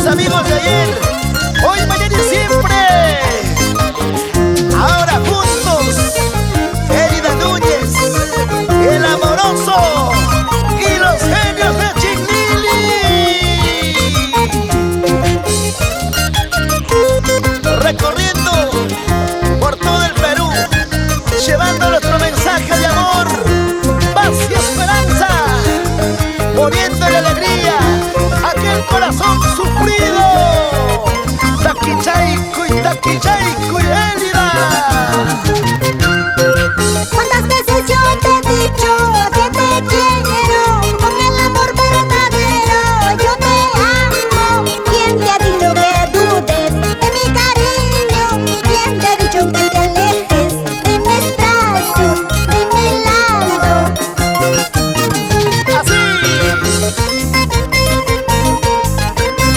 amigos de ayer, hoy, mañana y siempre. Ahora juntos, Elida Núñez, el amoroso y los genios de Chignili. Recorriendo por todo el Perú, llevando nuestro mensaje de amor, paz y esperanza, poniéndole alegría a aquel corazón sufrido. Taquichaico y Taquichaico y Elida. ¿Cuántas veces yo te he dicho que te quiero? Con el amor verdadero yo te amo. ¿Quién te ha dicho que dudes de mi cariño? ¿Quién te ha dicho que te alejes de mis brazos, de mi lado? Así.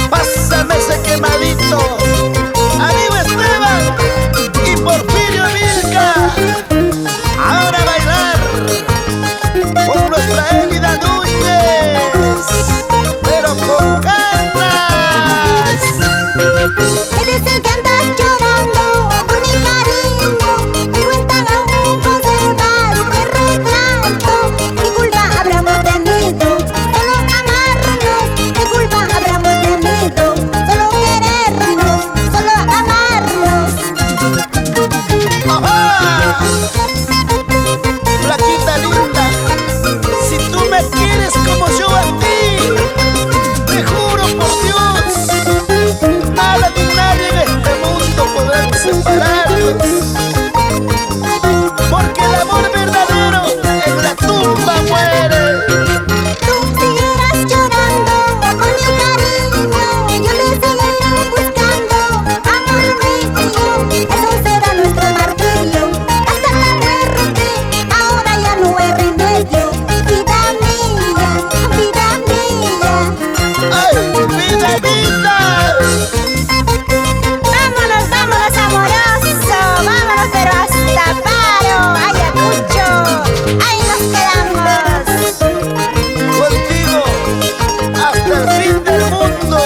Pásame ese quemadito, amigo Esteban y Porfirio Milka. Ahora a bailar con nuestra Elida Núñez, pero con ganas. Eres el que andas llorando por mi cariño. Me cuentan aún conservar mi retrato. ¿Qué culpa habremos tenido? Solo amarnos. ¿Qué culpa habremos tenido? Solo querernos, solo amarnos. ¡Ajá! Flaquita linda, si tú me quieres como yo a ti, te juro por Dios, nada ni nadie en este mundo podrán separarnos, porque el amor verdadero en la tumba muere. Tú seguirás llorando por mi cariño. Yo te seguiré buscando, amor mío. Eso será nuestro martirio hasta la muerte. Ahora ya no hay remedio. Vida mía, vida mía. ¡Ay, vida linda! Vámonos, vámonos, amoroso. Vámonos, pero hasta Paro, Ayacucho. Ahí nos quedamos. Contigo hasta el fin del mundo.